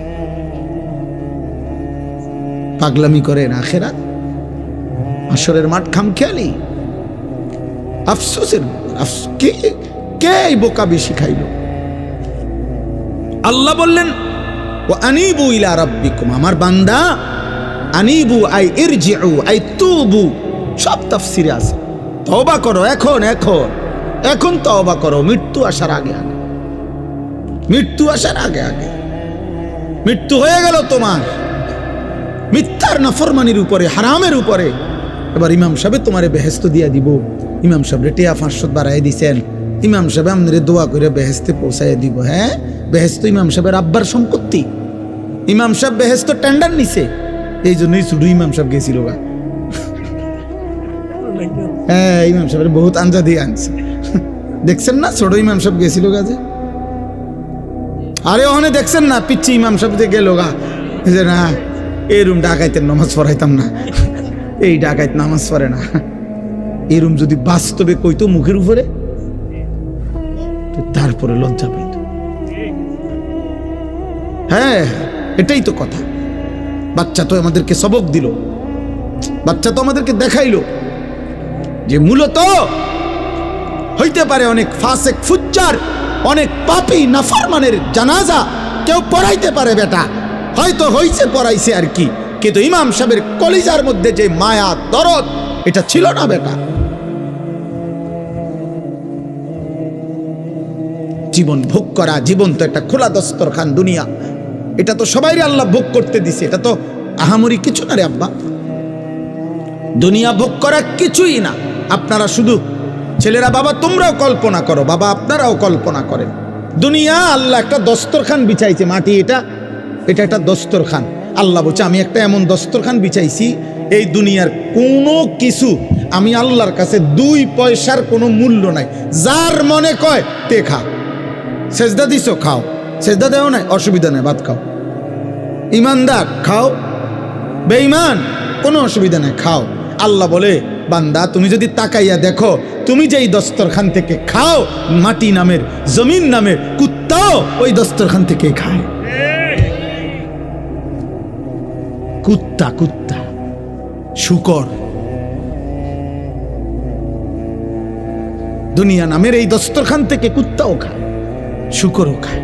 B: পাগলামি করে না আখেরাত, আসরের মাঠ খামখেয়ালি, আফসোসের কে বোকা বেশি খাইল। আল্লাহ বললেন, ও আনিবু ইলা রাব্বিকুম, আমার বান্দা আনিবু আই ইরজিউ আই তুবু, সব তাফসিরে আছে। তওবা করো এখন, এখন এখন তওবা করো, মৃত্যু আসার আগে আগে, মৃত্যু আসার আগে আগে। মৃত্যু হয়ে গেল তোমার মিথ্যার নাফরমানির উপরে, হারামের উপরে। এবার ইমাম সাহেব তোমারে বেহেস্ত দিয়া দিব। ইমাম সাহেব টিয়া 500 বাড়াই দিছেন, ইমাম সাহেব আপনারে দোয়া করে বেহেস্তে পৌঁছাই দিব। হ্যাঁ, বেহেস্ত ইমাম সাহেবের আব্বার সম্পত্তি। ইমাম সাহেব বেহেস্ত টেন্ডার নিছে, এই জন্যই শুধু ইমাম সাহেব গেছিল গা। হ্যাঁ, ইমাম সাহেবের বহুত আঞ্জা দিয়ে আনছে, দেখছেন না? ছোট ইমাম সাহেব গেছিল গাছে। আরে ওখানে দেখছেন না, পিচ্ছি ইমাম সাহেব যে গেল গা, যে না এই রুম ডাকাইতের নামাজ পড়াইতাম না, এই ডাকাইত নামাজ পড়ে না। এই রুম যদি বাস্তবে কইতো মুখের উপরে, তারপরে লজ্জা পাইত। হ্যাঁ, এটাই তো কথা। বাচ্চা তো আমাদেরকে সবক দিল, বাচ্চা তো আমাদেরকে দেখাইলো যে মূলত হইতে পারে অনেক ফাসেক ফুজ্জার, অনেক পাপী নাফরমানের জানাজা কেউ পড়াইতে পারে বেটা, হয়তো হইছে পড়াইছে আর কি, কিন্তু ইমাম সাহেবের কলিজার মধ্যে যে মায়া দরদ, এটা ছিল না বেটা। জীবন ভোগ করা, জীবন তো একটা খোলা দস্তরখান দুনিয়া, এটা তো সবাইরে আল্লাহ ভোগ করতে দিছে, এটা তো আহামরি কিছু না রে আব্বা। দুনিয়া ভোগ করা কিছুই না। আপনারা শুধু ছেলেরা, বাবা তোমরাও কল্পনা করো, বাবা আপনারাও কল্পনা করেন, দুনিয়া আল্লাহ একটা দস্তরখান বিছাইছে, মাটি, এটা একটা দস্তরখান। আল্লাহ বলছে আমি একটা এমন দস্তরখান বিছাইছি, এই দুনিয়ার কোনো কিছু আমি আল্লাহর কাছে 2 পয়সার কোনো মূল্য নাই। যার মনে কয় তে খা, সেজদা দিছো খাও, সেজদা দেও নাই অসুবিধা নাই, ভাত খাও। ইমানদার খাও, বেঈমান কোনো অসুবিধা নাই, খাও। আল্লাহ বলে বান্দা তুমি যদি তাকাইয়া দেখো, তুমি যেই দস্তরখান থেকে খাও, মাটি নামের, জমিন নামের কুত্তাও ওই দস্তরখান থেকে খায়। কুত্তা, কুত্তা, শুকর, দুনিয়া নামের এই দস্তরখান থেকে কুত্তাও খায়, শুকরও খায়,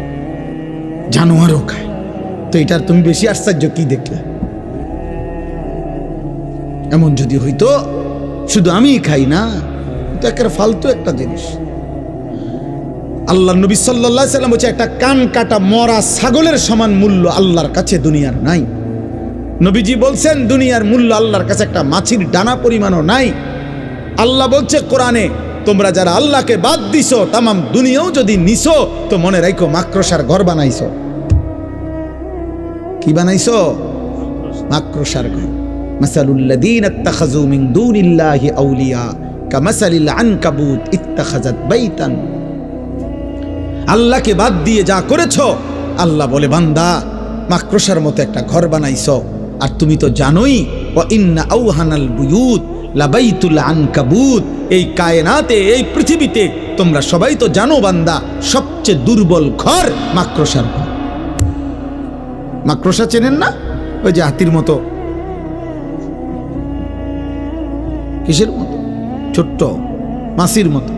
B: জানোয়ারও খায়। তো এটার তুমি বেশি আশ্চর্য কি দেখলে? এমন যদি হইতো শুধু আমি খাই না, এটা একটা ফালতু একটা জিনিস। আল্লাহ নবী সাল্লাল্লাহু আলাইহি সাল্লাম বলছে একটা কান কাটা মরা ছাগলের সমান মূল্য আল্লাহর কাছে দুনিয়ার নাই। নবীজি বলছেন দুনিয়ার মূল্য আল্লাহর কাছে একটা মাছির ডানা পরিমাণও নাই। আল্লাহ বলছে কোরআনে, তোমরা যারা আল্লাহকে বাদ দিছো, তামাম দুনিয়াও যদি নিছো, তো মনে রাখো মাকড়সার ঘর বানাইছো। কি বানাইছো? মাকড়সার ঘর। মাসালুল্লাযীনা ইত্তাখাযু মিন দুনিল্লাহি আউলিয়া কামাসালিল আনকাবুত ইত্তাখাযাত বাইতান। আল্লাহকে বাদ দিয়ে যা করেছো, আল্লাহ বলে বান্দা মাকড়সার মতো একটা ঘর বানাইছো। আর তুমি তো জানোই, ওয়া ইন্না আওহানাল বুয়ুত লাবাইতুল আনকাবুত, এই কায়নাতে, এই পৃথিবীতে তোমরা সবাই তো জানো বান্দা, সবচেয়ে দুর্বল ঘর মাকড়সার ঘর। মাকড়সা চেনেন না? ওই যে হাতির মতো, কিসের মতো? ছোট্ট মাছির মতো।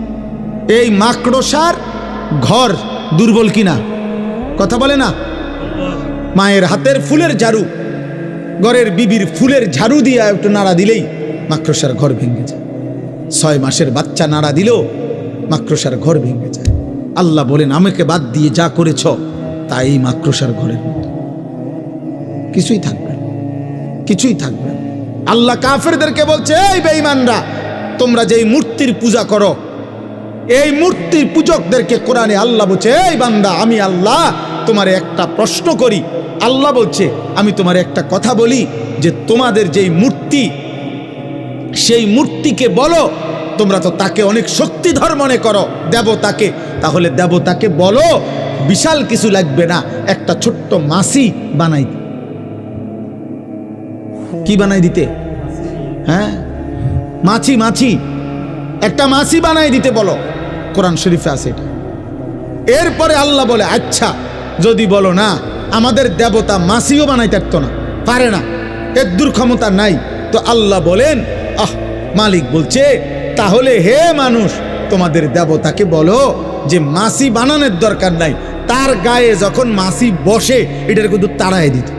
B: এই মাকড়সার ঘর দুর্বল কিনা কথা বলে না? মায়ের হাতের ফুলের ঝাড়ু, ঘরের বিবির ফুলের ঝাড়ু দিয়ে একটু নাড়া দিলেই মাকড়সার ঘর ভেঙে যায়। 6 মাসের বাচ্চা নাড়া দিলেও মাকড়সার ঘর ভেঙে যায়। আল্লাহ বলেন আমাকে বাদ দিয়ে যা করেছ তাই মাকড়সার ঘরের মতো, কিছুই থাকবে, কিছুই থাকবে। আল্লাহ কাফেরদেরকে বলছে, এই বেঈমানরা, তোমরা যেই মূর্তির পূজা করো, এই মূর্তির পূজকদেরকে কোরআনে আল্লাহ বলছে, এই বান্দা আমি আল্লাহ তোমারে একটা প্রশ্ন করি। আল্লাহ বলছে আমি তোমার একটা কথা বলি, যে তোমাদের যেই মূর্তি, সেই মূর্তিকে বলো, তোমরা তো তাকে অনেক শক্তিধর মনে করো দেবতাকে, তাহলে দেবতাকে বলো বিশাল কিছু লাগবে না, একটা ছোট্ট মাছি বানাই। কি বানাই দিতে? হ্যাঁ, মাছি, মাছি, একটা মাছি বানাই দিতে বলো। কোরআন শরীফে আছে এটা। এরপরে আল্লাহ বলে আচ্ছা যদি বলো না আমাদের দেবতা মাছিও বানাইতে পারতো না, পারে না, এর দুর্ক্ষমতা নাই, তো আল্লাহ বলেন, মালিক বলছে তাহলে হে মানুষ তোমাদের দেবতাকে বলো যে মাছি বানানোর দরকার নাই, তার গায়ে যখন মাছি বসে এটার কিন্তু তাড়াই দিত।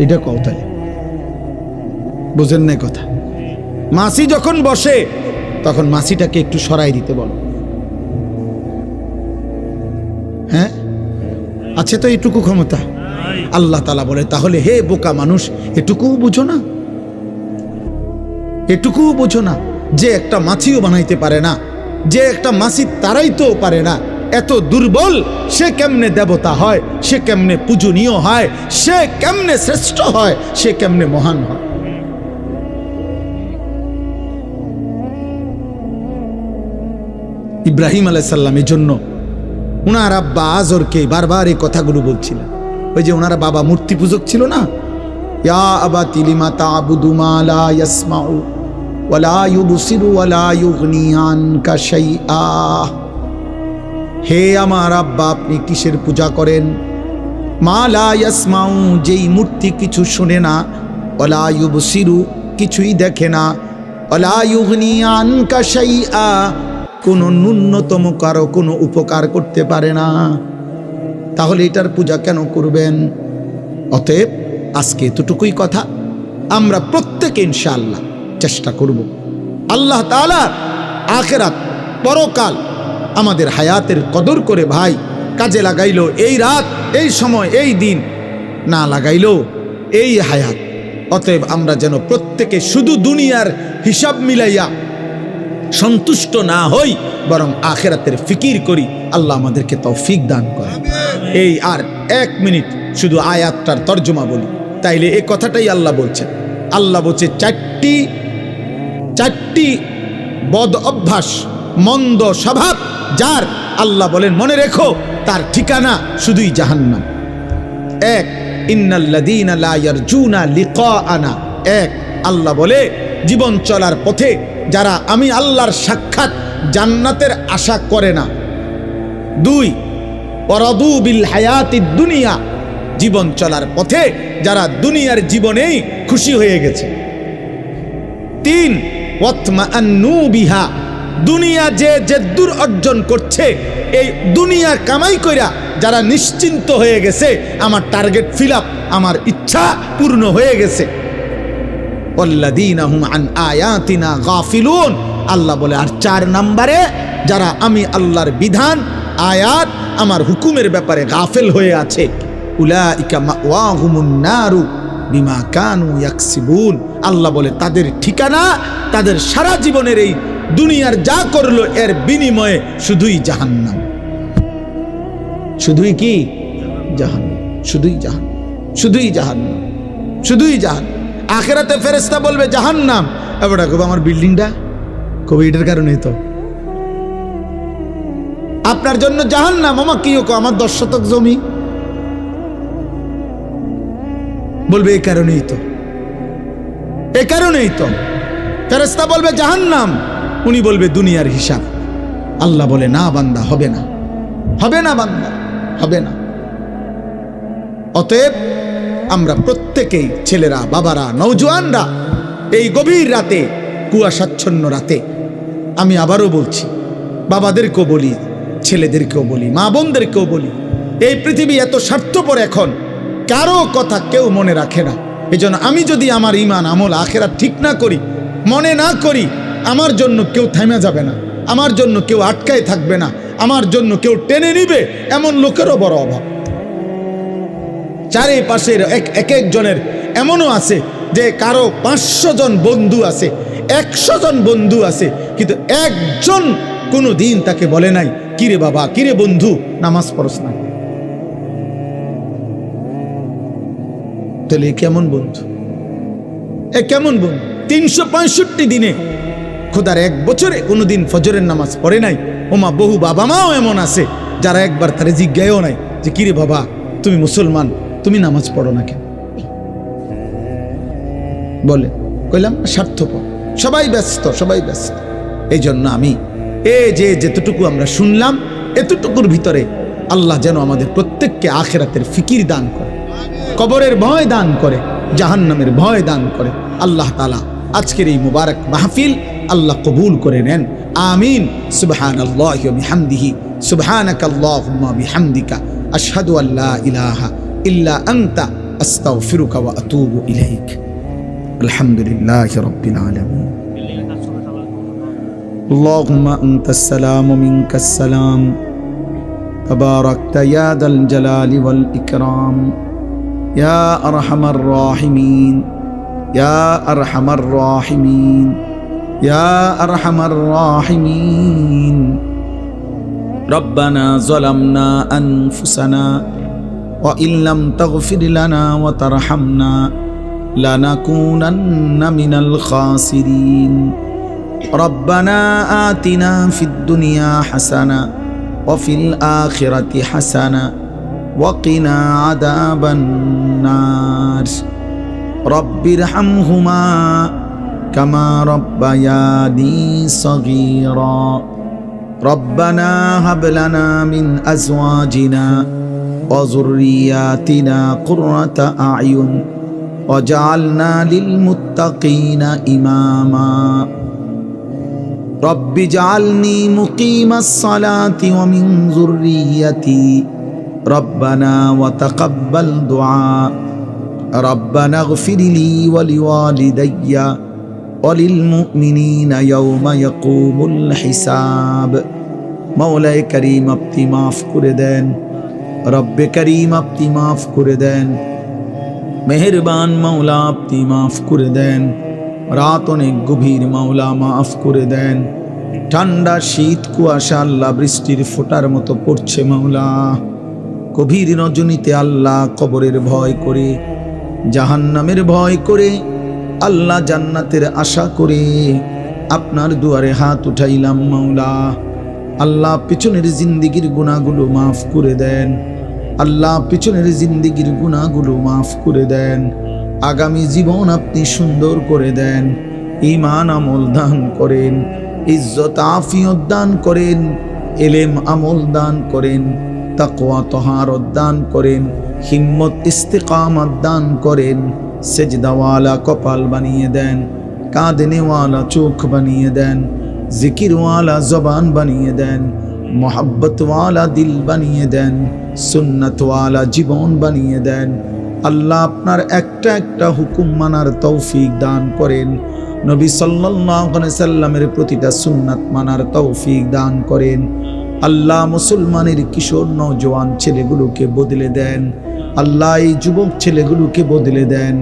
B: এটা কও তাহলে বুঝেন না কথা? মাসি যখন বসে তখন মাসিটাকে একটু সরাই দিতে বলো। হ্যাঁ, আছে তো এটুকু ক্ষমতা? আল্লাহ তাআলা বলে, তাহলে হে বোকা মানুষ, এটুকুও বুঝো না? এটুকুও বুঝো না যে একটা মাছিও বানাইতে পারে না, যে একটা মাছি তারাইতেও পারে না, এত দুর্বল সে কেমনে দেবতা হয়, সে কেমনে পূজনীয় হয়, সে কেমনে শ্রেষ্ঠ হয়, সে কেমনে মহান হয়? ইব্রাহিম আলাইহিস সালামের জন্য উনার আব্বা আজরকে বারবার এই কথাগুলো বলছিলেন। ওই যে ওনারা বাবা মূর্তি পূজক ছিল না, ইয়া আবাতি লিমা তা'বুদু মা লা ইয়াসমাউ ওয়া লা ইউবসিরু ওয়া লা ইউগনি আনকা শাইআ। হে আমার আব্বা, আপনি কিসের পূজা করেন? মা লা ইয়াসমাউ, যেই মূর্তি কিছু শুনে না, ওয়া লা ইউবসিরু, কিছুই দেখে না, ওয়া লা ইউগনি আনকা শাইআ, কোনো ন্যূনতম কারো কোনো উপকার করতে পারে না। তাহলে এটার পূজা কেন করবেন? অতএব আজকে এতটুকুই কথা, আমরা প্রত্যেকে ইনশাআল্লাহ চেষ্টা করব আল্লাহ তাআলা আখিরাত পরকাল আমাদের হায়াতের কদর করে ভাই কাজে লাগাইলো। এই রাত, এই সময়, এই দিন না লাগাইলো এই হায়াত। অতএব আমরা যেন প্রত্যেকে শুধু দুনিয়ার হিসাব মিলাইয়া সন্তুষ্ট না হই, বরং আখিরাতের ফিকির করি। আল্লাহ আমাদেরকে তৌফিক দান করে। এই আর 1 মিনিট শুধু আয়াতটার তর্জমা বলি, তাইলে এই কথাটাই আল্লাহ বলছেন। আল্লাহ বলছে চারটি বদ অভ্যাস, মন্দ স্বভাব যার, আল্লাহ বলেন মনে রেখো তার ঠিকানা শুধুই জাহান্নাম। 1, ইন্নাল্লাযীনা লা ইয়ারজুনা লিকাআনা। 1, আল্লাহ বলে জীবন চলার পথে যারা আমি আল্লাহর সাক্ষাৎ জান্নাতের আশা করে না। 2, ওয়ারাদু বিল হায়াতিদ দুনিয়া, জীবন চলার পথে যারা দুনিয়ার জীবনেই খুশি হয়ে গেছে। 3, ওয়াতমাআন্নু বিহা, দুনিয়া যে জেদ্দুর অর্জন করছে, এই দুনিয়া কামাই কইরা যারা নিশ্চিন্ত হয়ে গেছে, আমার টার্গেট ফিল আপ, আমার ইচ্ছা পূর্ণ হয়ে গেছে। ওয়াল্লাযীনা হুম আন আয়াতিনা গাফিলুন, আল্লাহ বলে আর 4 নম্বরে যারা আমি আল্লাহর বিধান, আয়াত, আমার হুকুমের ব্যাপারে গাফেল হয়ে আছে, উলাইকা মাওয়াহুমুন নারু বিমা কানু ইয়াকসিবুন। আল্লাহ বলে তাদের ঠিকানা, তাদের সারা জীবনের এই দুনিয়ার যা করলো এর বিনিময়ে শুধুই জাহান্নাম। শুধুই কি জাহান্নাম, শুধুই জাহান্নাম, শুধুই জাহান্নাম, শুধুই জাহান্নাম। আখিরাতে ফেরেশতা বলবে জাহান্নাম, এবারে কবে আমার বিল্ডিংটা, কবে এটার কারণেই তো আপনার জন্য জাহান্নাম। আমার কি আমার 10 শতক জমি, বলবে এই কারণেই তো, এই কারণেই তো। ফেরেশতা বলবে জাহান্নাম, উনি বলবে দুনিয়ার হিসাব। আল্লাহ বলে না বান্দা, হবে না, হবে না বান্দা, হবে না। অতএব আমরা প্রত্যেকেই, ছেলেরা, বাবারা, নওজোয়ানরা, এই গভীর রাতে, কুয়াশাচ্ছন্ন রাতে, আমি আবারও বলছি, বাবাদেরকেও বলি, ছেলেদেরকেও বলি, মা বোনদেরকেও বলি, এই পৃথিবী এত স্বার্থপর, এখন কারো কথা কেউ মনে রাখে না। এজন্য আমি যদি আমার ঈমান, আমল, আখিরাত ঠিক না করি, মনে না করি, আমার জন্য কেউ থামা যাবে না, আমার জন্য কেউ আটকায় থাকবে না, আমার জন্য কেউ টেনে নিবে, এমন লোকেরও বড় অভাব। চারিপাশের এক একজনের এমনও আছে যে কারো 500 জন বন্ধু আছে, 100 জন বন্ধু আছে, কিন্তু একজন কোনো দিন তাকে বলে নাই কিরে বাবা, কিরে বন্ধু, নামাজ পড়স না। তাহলে কেমন বন্ধু, এ কেমন বন্ধু? 365 দিনে, খোদার 1 বছরে কোনোদিন ফজরের নামাজ পড়ে নাই। ওমা, বহু বাবা মাও এমন আছে যারা একবার তারে জিজ্ঞাসাও নাই যে কিরে বাবা, তুমি মুসলমান, তুমি নামাজ পড়ো না কেন? বলে, কইলাম স্বার্থপর, সবাই ব্যস্ত, সবাই ব্যস্ত। এই জন্য আমি যেতটুকু আমরা শুনলাম, এতটুকুর ভিতরে আল্লাহ যেন আমাদের প্রত্যেককে আখিরাতের ফিকির দান করে, কবরের ভয় দান করে, জাহান্নামের ভয় দান করে। আল্লাহ তাআলা আজকের এই মুবারক মাহফিল আল্লাহ কবুল করে নেন। আমিন। সুবহানাল্লাহি ওয়া বিহামদিহি, সুবহানাকাল্লাহুম্মা বিহামদিকা, আশহাদু আল্লা ইলাহা ইল্লা আনতা, আস্তাগফিরুকা ওয়া আতুবু ইলাইক। আলহামদুলিল্লাহি রাব্বিল আলামিন। আল্লাহুম্মা আনতাস সালাম ওয়া মিনকাস সালাম তাবারাকতা ইয়া দাল জালালি ওয়াল ইকরাম ইয়া আরহামার রাহিমিন ইয়া আরহামার রাহিমিন ইয়া আরহামার রাহিমিন। রব্বানা যালামনা আনফুসানা ওয়া ইল্লাম তাগফির লানা ওয়া তারহামনা লানাকুনান্না মিনাল খাসিরিন। রব্বানা আতিনা ফিদ দুনিয়া হাসানা ওয়া ফিল আখিরাতি হাসানা ওয়া কিনা আযাবান নার। রব্বিরহামহুমা কামা রাব্বায়ানি সগীরা। রব্বানা হাব লানা মিন আজওয়াজিনা ওয়া যুররিয়াতিনা কুররাতা আ'য়ুন ওয়াজআলনা লিল মুত্তাকিনা ইমামা। রব্বি জাআলনি মুকিমাস সালাতি ওয়া মিন যুররিয়াতি রব্বানা ওয়া তাকাব্বাল দুআ। রব্বানা ইগফিরলি ওয়া লিওয়ালিদাইয়া ওয়া লিল মুমিনিনা ইয়াওমা ইয়াকুমুল হিসাব। মাওলায়ে কারীম আপনি মাফ করে দেন, রব্বে কারীম আপনি মাফ করে দেন, মেহেরবান মাওলা আপনি মাফ করে দেন। রাত অনেক গভীর মাওলা মাফ করে দেন। ঠান্ডা শীত কুয়াশা আল্লাহ বৃষ্টির ফোঁটার মতো পড়ছে মাওলা। গভীর রজনীতে আল্লাহ কবরের ভয় করে, জাহান্নামের ভয় করে, আল্লাহ জান্নাতের আশা করে আপনার দুয়ারে হাত উঠাইলাম মাওলা। আল্লাহ পিছনের জিন্দিগির গুনাহগুলো মাফ করে দেন। আল্লাহ পিছনের জিন্দিগির গুনাহগুলো মাফ করে দেন। আগামী জীবন আপনি সুন্দর করে দেন। ঈমান আমল দান করেন, ইজ্জত আফিয়ত দান করেন, ইলম আমল দান করেন, তাকওয়া তহারত দান করেন, হিম্মত ইস্তিকামত দান করেন। সেজদাওয়ালা কপাল বানিয়ে দেন, কাঁদনেওয়ালা চোখ বানিয়ে দেন, জিকিরওয়ালা জবান বানিয়ে দেন, মোহাব্বতওয়ালা দিল বানিয়ে দেন, সুন্নতওয়ালা জীবন বানিয়ে দেন। আল্লাহ আপনার একটা একটা হুকুম মানার তৌফিক দান করেন। নবী সাল্লাল্লাহু আলাইহি সাল্লামের প্রতিটা সুন্নাত মানার তৌফিক দান করেন। আল্লাহ মুসলমানের কিশোর নওজোয়ান ছেলেগুলোকে বদলে দেন। আল্লাহ এই যুবক ছেলেগুলোকে বদলে দেন।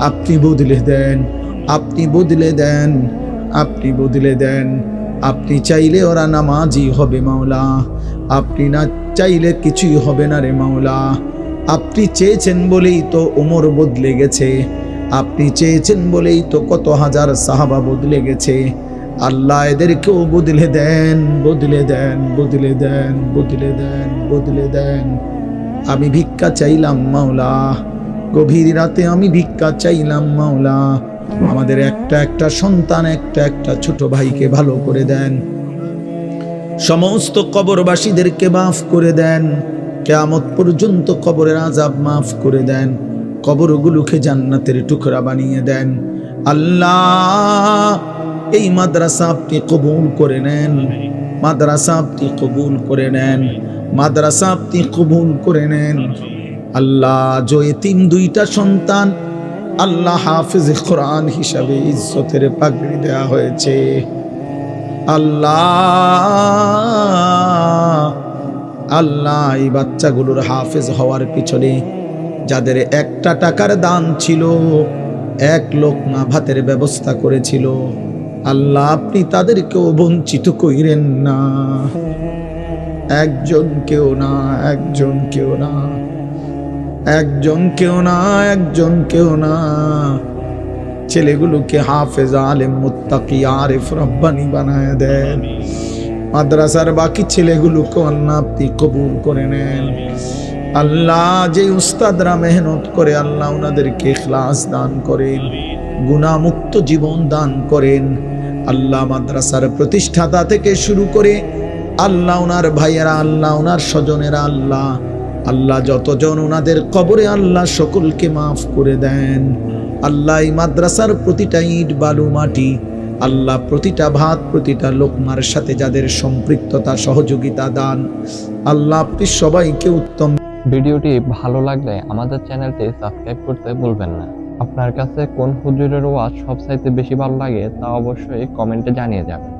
B: আপনি বদলে দেন, আপনি বদলে দেন, আপনি বদলে দেন। আপনি চাইলে ওরা নামাজি হবে মাওলা, আপনি না চাইলে কিছুই হবে না রে মাওলা। আপনি চেয়েছেন বলেই তো ওমর বদলে গেছে, আপনি চেয়েছেন বলেই তো কত হাজার সাহাবা বদলে গেছে। আল্লাহ এদেরকেও বদলে দেন, বদলে দেন, বদলে দেন, বদলে দেন, বদলে দেন। আমি ভিক্ষা চাইলাম মাওলা, গভীর রাতে আমি ভিক্ষা চাইলাম মাওলা। আমাদের একটা একটা সন্তান, একটা একটা ছোট ভাইকে ভালো করে দেন। সমস্ত কবরবাসীদেরকে মাফ করে দেন। কিয়ামত পর্যন্ত কবরের আযাব মাফ করে দেন। কবরগুলোকে জান্নাতের টুকরা বানিয়ে দেন। আল্লাহ এই মাদ্রাসা আপনি কবুল করে নেন, মাদ্রাসা আপনি কবুল করে নেন, মাদ্রাসা আপনি কবুল করে নেন। আল্লাহ যে এতিম দুইটা সন্তান আল্লাহ হাফেজ কোরআন হিসাবে ইজ্জতের পাগড়ি দেয়া হয়েছে, আল্লাহ আল্লাহ এই বাচ্চাগুলোর হাফেজ হওয়ার পিছনে যাদের একটা টাকার দান ছিল, এক লোকমা ভাতের ব্যবস্থা করেছিল, আল্লাহ আপনি তাদেরকেও বঞ্চিত কইরেন না। একজন কেউ না, একজন কেউ না, একজন কেউ না, একজন কেউ না। ছেলেগুলোকে হাফেজ আলেম মুত্তাকি আরিফ রব্বানি বানায় দেন। মাদ্রাসার বাকি ছেলেগুলোকে আল্লাহ আপনি কবুল করে নেন। আল্লাহ যে উস্তাদরা মেহনত করে আল্লাহ ওনাদেরকে ইখলাস দান করেন, গুনাহমুক্ত জীবন দান করেন। আল্লাহ মাদ্রাসার প্রতিষ্ঠাতা থেকে শুরু করে আল্লাহ ওনার ভাইয়েরা, আল্লাহ ওনার স্বজনেরা, আল্লাহ আল্লাহ যতজন ওনাদের কবরে আল্লাহ সকলকে মাফ করে দেন। আল্লাহ এই মাদ্রাসার প্রতিটা ইট বালু মাটি, আল্লাহ প্রতিটা ভাত প্রতিটা লোকমার সাথে যাদের সম্পৃক্ততা সহযোগিতা দান, আল্লাহ আপনি সবাইকে উত্তম।
A: ভিডিওটি ভালো লাগলে আমাদের চ্যানেলটি সাবস্ক্রাইব করতে ভুলবেন না। আপনার কাছে কোন হুজুরের ওয়াজ সবচাইতে বেশি ভালো লাগে তা অবশ্যই কমেন্টে জানিয়ে যাবেন।